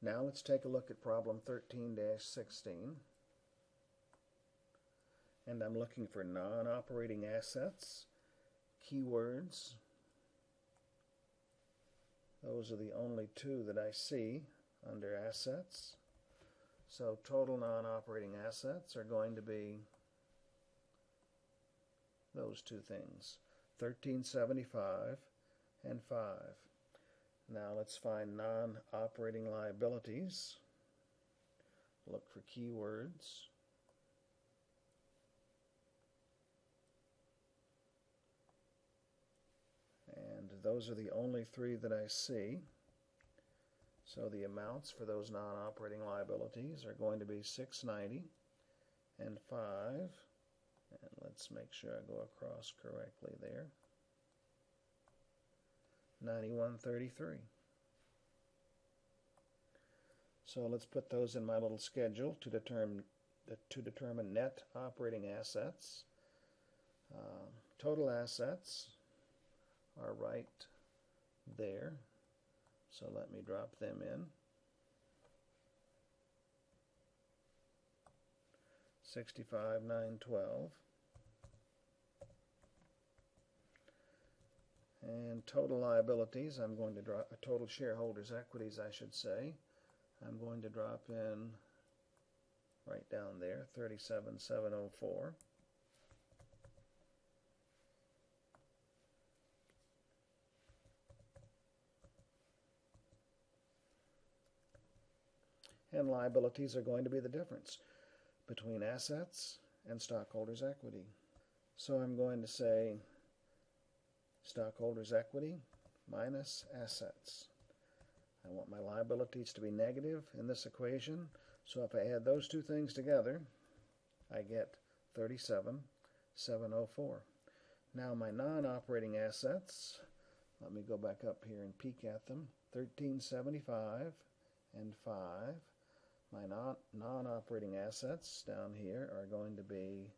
Now let's take a look at problem 13-16. And I'm looking for non-operating assets, keywords. Those are the only two that I see under assets. So total non-operating assets are going to be those two things, 1375 and 5. Now let's find non-operating liabilities. Look for keywords. And those are the only three that I see. So the amounts for those non-operating liabilities are going to be 690 and 5. And let's make sure I go across correctly there. 9133. So let's put those in my little schedule to determine net operating assets. Total assets are right there. So let me drop them in. 65,912. And total liabilities, I'm going to drop total shareholders' equities, I should say. I'm going to drop in right down there, 37,704. And liabilities are going to be the difference between assets and stockholders' equity. So I'm going to say stockholders' equity minus assets. I want my liabilities to be negative in this equation, so if I add those two things together, I get 37,704. Now my non-operating assets, let me go back up here and peek at them, 1375 and 5. My non-operating assets down here are going to be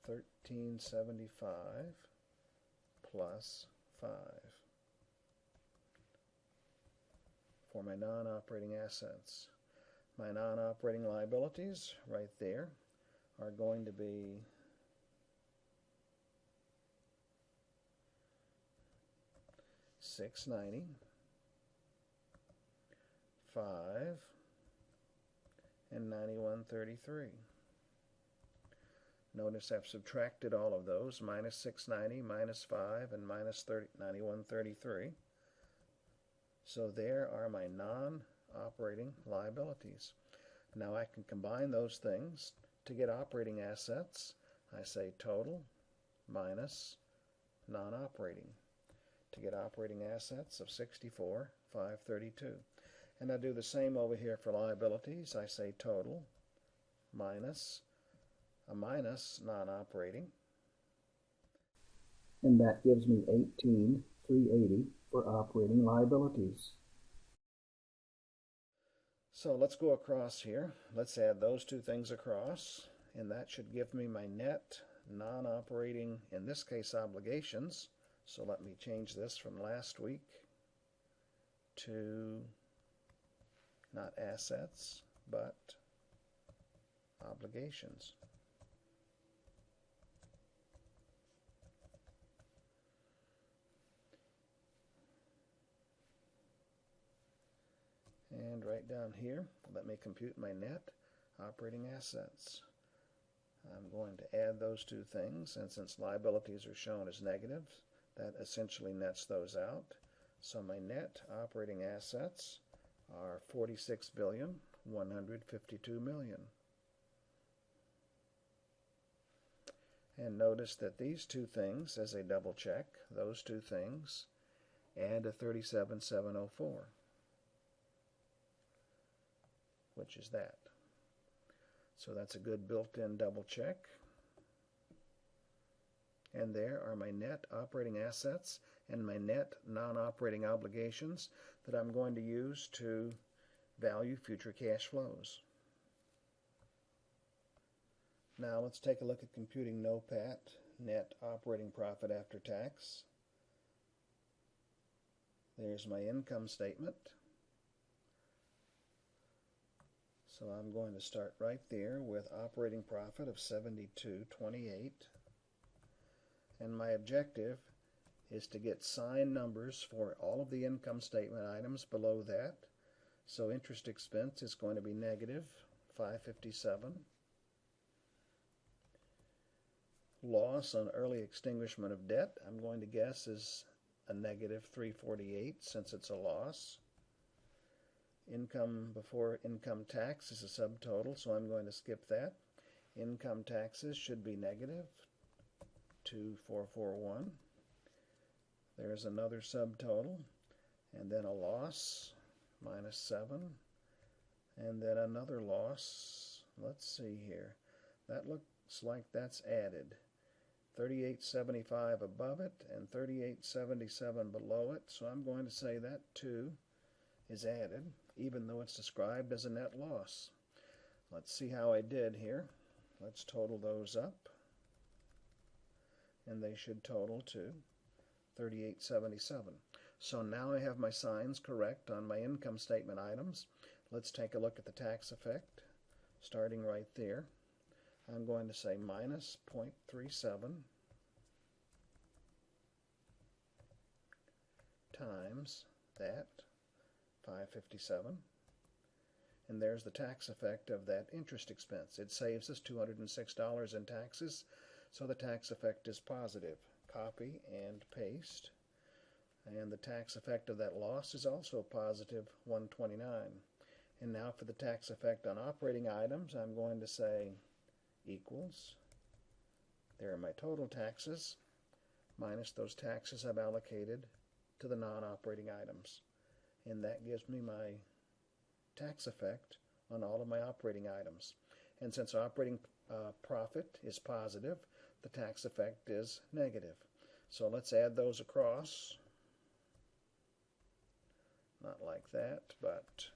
1375 plus 5 for my non-operating assets. My non-operating liabilities right there are going to be 690, 5, and 9133. Notice I've subtracted all of those, minus 690, minus 5, and minus 9133. So there are my non-operating liabilities. Now I can combine those things to get operating assets. I say total minus non-operating to get operating assets of 64,532. And I do the same over here for liabilities. I say total minus a minus non-operating. And that gives me 18,380 for operating liabilities. So let's go across here. Let's add those two things across. And that should give me my net non-operating, in this case, obligations. So let me change this from last week to not assets, but obligations. And right down here, let me compute my net operating assets. I'm going to add those two things, and since liabilities are shown as negatives, that essentially nets those out. So my net operating assets are 46,152,000,000. And notice that these two things, as a double check, those two things add to 37,704, which is that. So that's a good built-in double check. And there are my net operating assets and my net non-operating obligations that I'm going to use to value future cash flows. Now let's take a look at computing NOPAT, net operating profit after tax. There's my income statement. So I'm going to start right there with operating profit of $72.28. And my objective is to get signed numbers for all of the income statement items below that. So interest expense is going to be negative $557. Loss on early extinguishment of debt, I'm going to guess, is a negative $348 since it's a loss. Income before income tax is a subtotal, so I'm going to skip that. Income taxes should be negative $2,441. There's another subtotal, and then a loss, minus 7, and then another loss. Let's see here. That looks like that's added. $38.75 above it and $38.77 below it, so I'm going to say that too is added, even though it's described as a net loss. Let's see how I did here. Let's total those up, and they should total to $38.77. So now I have my signs correct on my income statement items. Let's take a look at the tax effect, starting right there. I'm going to say minus 0.37 times that, 557. And there's the tax effect of that interest expense. It saves us $206 in taxes, so the tax effect is positive. Copy and paste. And the tax effect of that loss is also positive $129. And now for the tax effect on operating items, I'm going to say equals, there are my total taxes, minus those taxes I've allocated to the non-operating items. And that gives me my tax effect on all of my operating items. And since operating profit is positive, the tax effect is negative. So let's add those across. Not like that, but...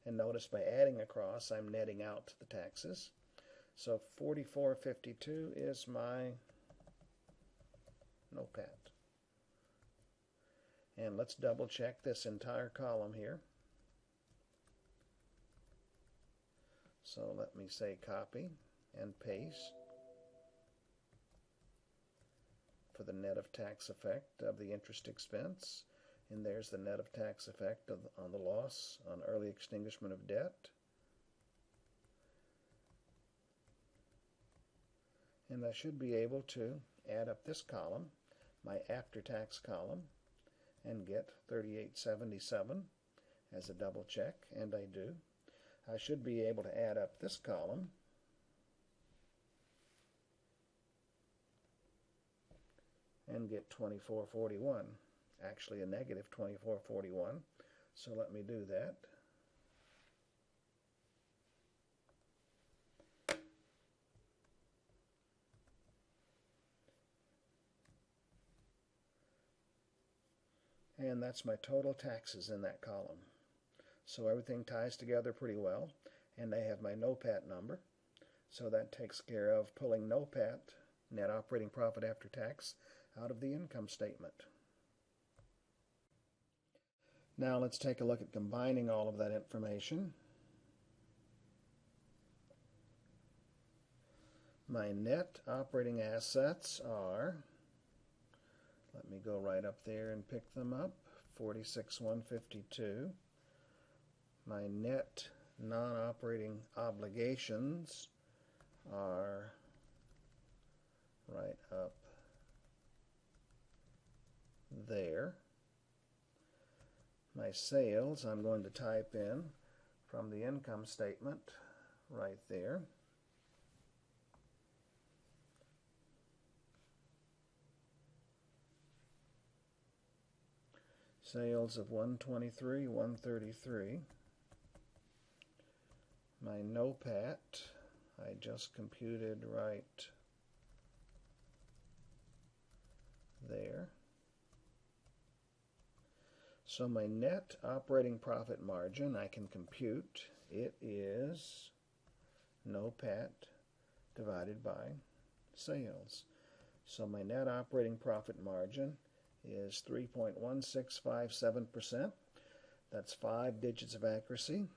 And notice by adding across, I'm netting out the taxes. So $44.52 is my NOPAT. And let's double check this entire column here. So let me say copy and paste for the net of tax effect of the interest expense. And there's the net of tax effect on the loss on early extinguishment of debt. And I should be able to add up this column, my after-tax column, and get $38.77 as a double check, and I do. I should be able to add up this column and get $24.41. Actually a negative $24.41. So let me do that. And that's my total taxes in that column. So everything ties together pretty well, and I have my NOPAT number. So that takes care of pulling NOPAT, net operating profit after tax, out of the income statement. Now let's take a look at combining all of that information. My net operating assets are, let me go right up there and pick them up, $46,152. My net non-operating obligations are right up there. My sales, I'm going to type in from the income statement right there. Sales of $123,133. My NOPAT, I just computed right there. So my net operating profit margin I can compute. It is NOPAT divided by sales. So my net operating profit margin is 3.1657%. That's 5 digits of accuracy.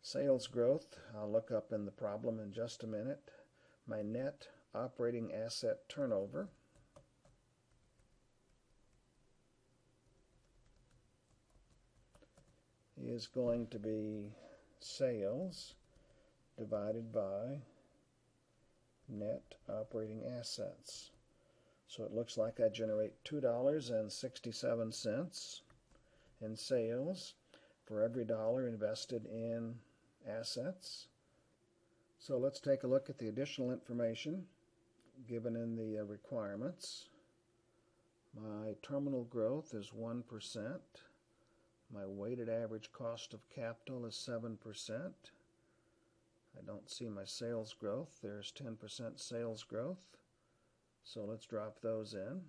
Sales growth, I'll look up in the problem in just a minute. My net operating asset turnover is going to be sales divided by net operating assets. So it looks like I generate $2.67 in sales for every dollar invested in assets. So let's take a look at the additional information given in the requirements. My terminal growth is 1%. My weighted average cost of capital is 7%. I don't see my sales growth. There's 10% sales growth. So let's drop those in.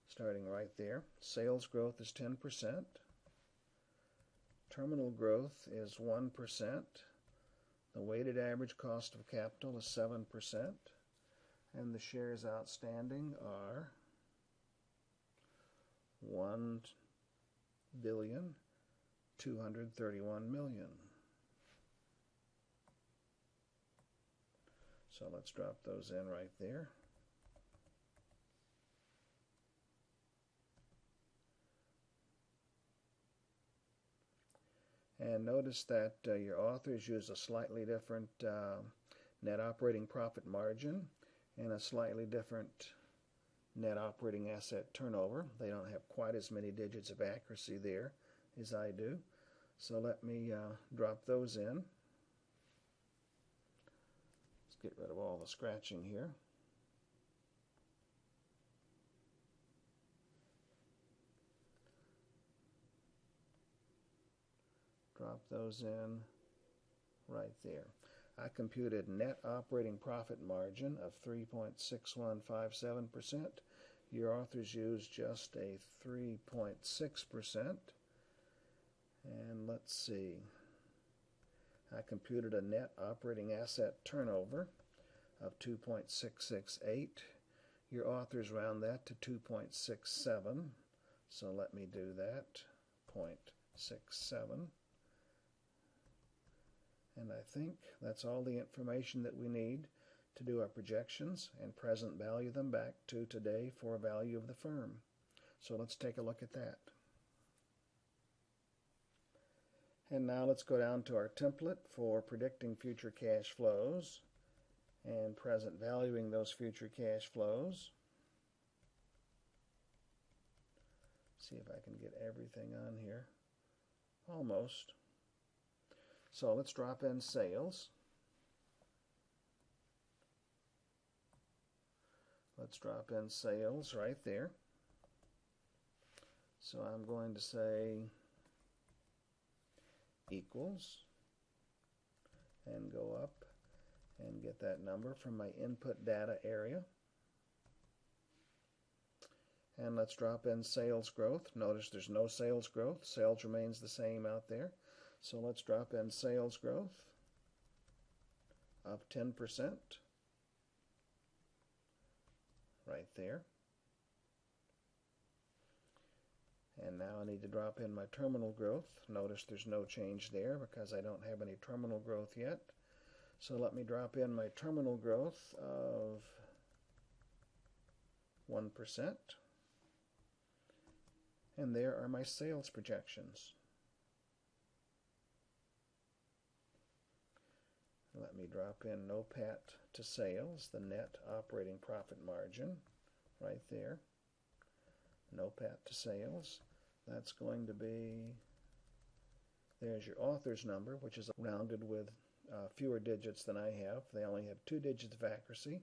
Starting right there. Sales growth is 10%. Terminal growth is 1%. The weighted average cost of capital is 7%. And the shares outstanding are 1,231,000,000. So let's drop those in right there. And notice that your authors use a slightly different net operating profit margin and a slightly different net operating asset turnover. They don't have quite as many digits of accuracy there as I do. So let me drop those in. Let's get rid of all the scratching here. Drop those in right there. I computed net operating profit margin of 3.6157%. Your authors use just a 3.6%. And let's see. I computed a net operating asset turnover of 2.668. Your authors round that to 2.67. So let me do that. 0.67. And I think that's all the information that we need to do our projections and present value them back to today for value of the firm. So let's take a look at that. And now let's go down to our template for predicting future cash flows and present valuing those future cash flows. See if I can get everything on here. Almost. So let's drop in sales. Let's drop in sales right there. So I'm going to say equals and go up and get that number from my input data area. And let's drop in sales growth. Notice there's no sales growth. Sales remains the same out there. So let's drop in sales growth of 10% right there. And now I need to drop in my terminal growth. Notice there's no change there because I don't have any terminal growth yet. So let me drop in my terminal growth of 1%. And there are my sales projections. Let me drop in NOPAT to sales, the net operating profit margin, right there. NOPAT to sales. That's going to be, there's your author's number, which is rounded with fewer digits than I have. They only have 2 digits of accuracy.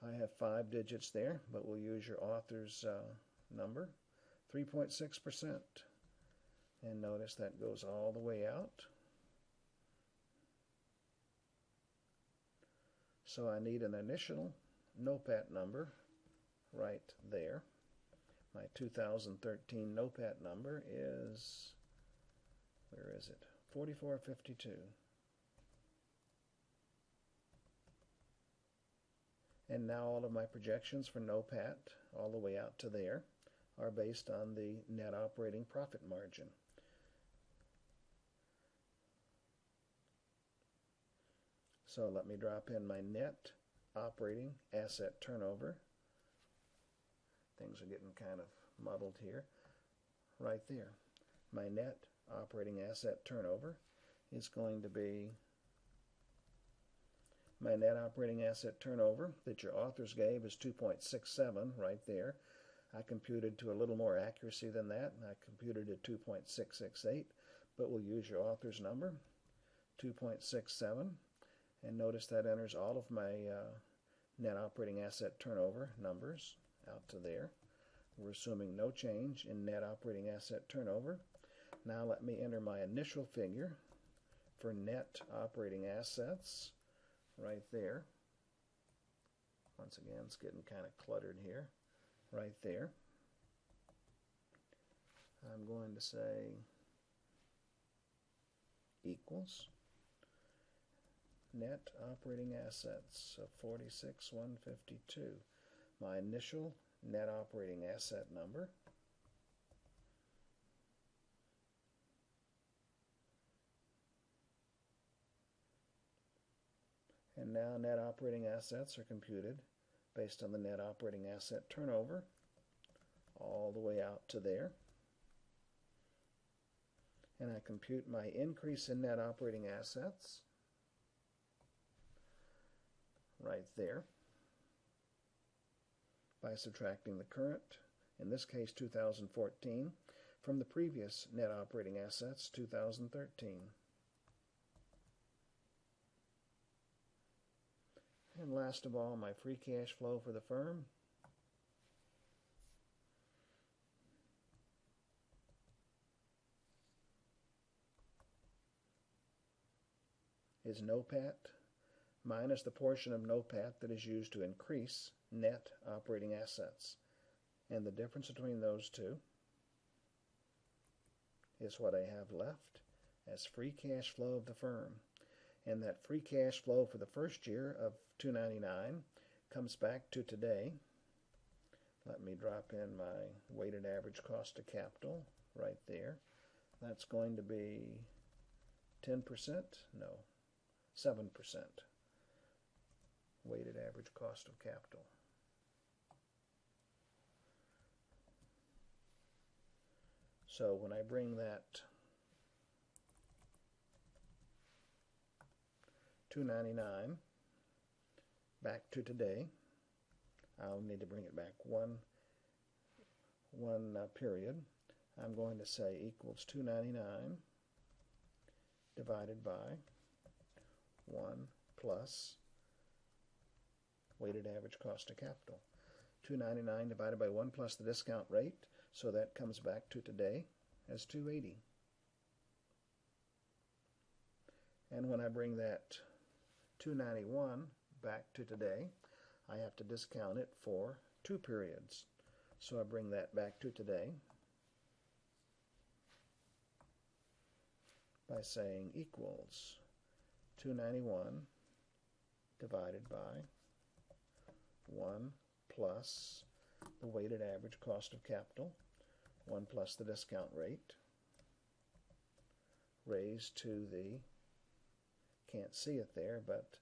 I have 5 digits there, but we'll use your author's number, 3.6%. And notice that goes all the way out. So I need an initial NOPAT number right there. My 2013 NOPAT number is, where is it? 4452. And now all of my projections for NOPAT all the way out to there are based on the net operating profit margin. So let me drop in my net operating asset turnover. Things are getting kind of muddled here. Right there. My net operating asset turnover is going to be my net operating asset turnover that your authors gave is 2.67 right there. I computed to a little more accuracy than that, and I computed at 2.668, but we'll use your author's number, 2.67, and notice that enters all of my net operating asset turnover numbers out to there. We're assuming no change in net operating asset turnover. Now let me enter my initial figure for net operating assets right there. Once again, it's getting kind of cluttered here. Right there. I'm going to say equals net operating assets of 46,152. My initial net operating asset number. And now net operating assets are computed based on the net operating asset turnover all the way out to there. And I compute my increase in net operating assets right there by subtracting the current, in this case 2014, from the previous net operating assets, 2013. And last of all, my free cash flow for the firm is NOPAT minus the portion of NOPAT that is used to increase net operating assets. And the difference between those two is what I have left as free cash flow of the firm. And that free cash flow for the first year of $299 comes back to today. Let me drop in my weighted average cost of capital right there. That's going to be 10%? No, 7%. Weighted average cost of capital. So when I bring that $299 back to today, I'll need to bring it back one period. I'm going to say equals $299 divided by 1 plus weighted average cost of capital. $299 divided by 1 plus the discount rate, so that comes back to today as $280. And when I bring that $291 back to today, I have to discount it for 2 periods. So I bring that back to today by saying equals $291 divided by 1 plus the weighted average cost of capital, 1 plus the discount rate, raised to the, can't see it there, but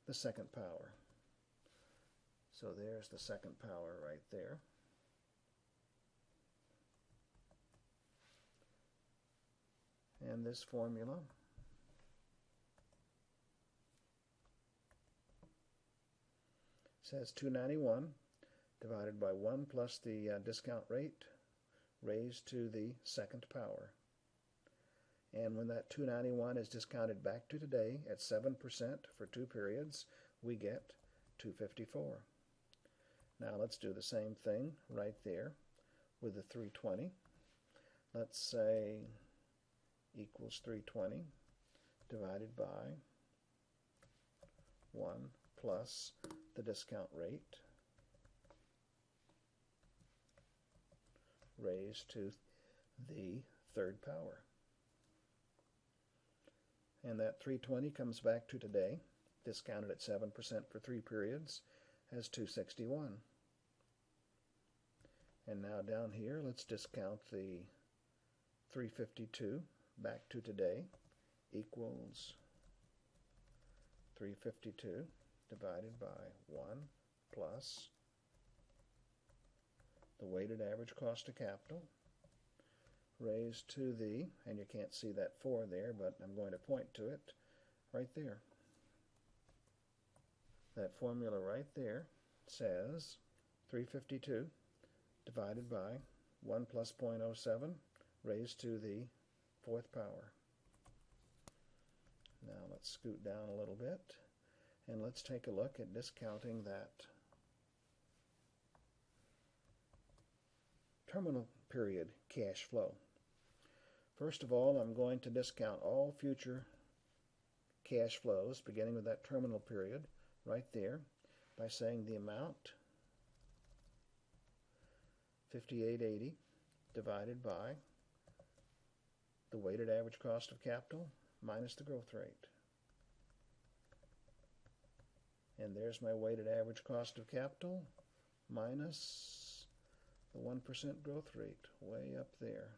the second power. So there's the second power right there. And this formula says 291 divided by 1 plus the discount rate raised to the second power. And when that 291 is discounted back to today at 7% for 2 periods, we get 254. Now let's do the same thing right there with the 320. Let's say equals 320 divided by 1 plus the discount rate raised to the third power. And that 320 comes back to today, discounted at 7% for 3 periods, as 261. And now down here, let's discount the 352 back to today equals 352 divided by 1 plus the weighted average cost of capital raised to the, and you can't see that 4 there, but I'm going to point to it right there. That formula right there says 352 divided by 1 plus 0.07 raised to the 4th power. Now let's scoot down a little bit and let's take a look at discounting that terminal period cash flow. First of all, I'm going to discount all future cash flows beginning with that terminal period right there by saying the amount 5880 divided by the weighted average cost of capital minus the growth rate. And there's my weighted average cost of capital minus the 1% growth rate way up there.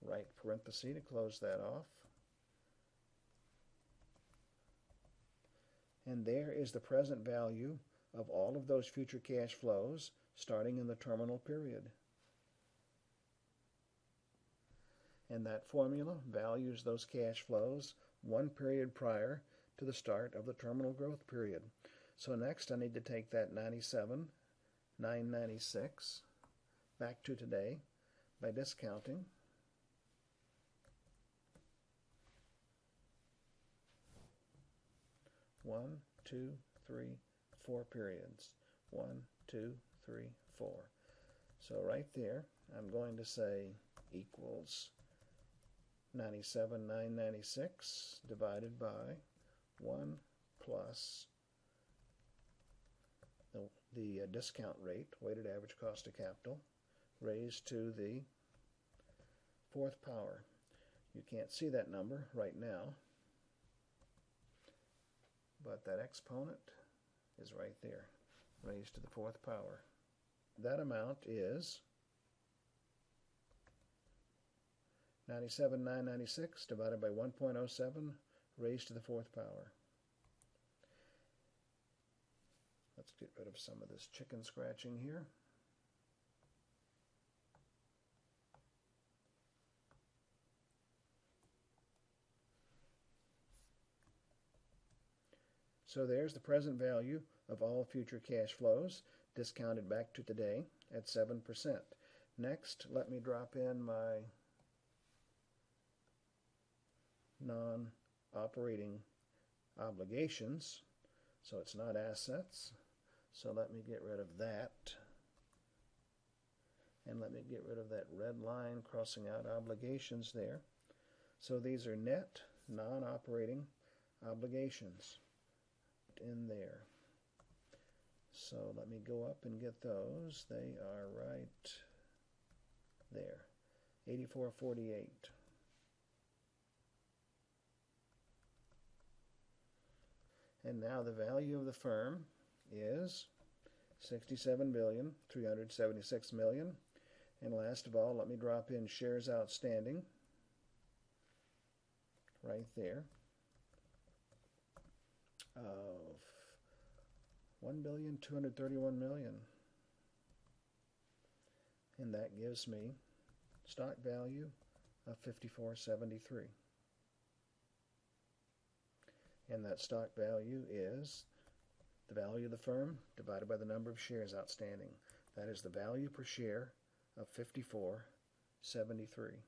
Right parenthesis to close that off. And there is the present value of all of those future cash flows starting in the terminal period. And that formula values those cash flows one period prior to the start of the terminal growth period. So next I need to take that 97,996 back to today by discounting one, two, three, 4 periods. 1, 2, 3, 4. So right there I'm going to say equals 97,996 divided by 1 plus the discount rate, weighted average cost of capital, raised to the 4th power. You can't see that number right now, but that exponent is right there, raised to the 4th power. That amount is 97,996 divided by 1.07 raised to the 4th power. Let's get rid of some of this chicken scratching here. So there's the present value of all future cash flows discounted back to today at 7%. Next, let me drop in my non-operating obligations. So it's not assets. So let me get rid of that. And let me get rid of that red line crossing out obligations there. So these are net non-operating obligations in there. So let me go up and get those. They are right there. 8448. And now the value of the firm is $67,376,000,000. And last of all, let me drop in shares outstanding right there of $1,231,000,000. And that gives me stock value of $54.73. And that stock value is the value of the firm divided by the number of shares outstanding. That is the value per share of $54.73.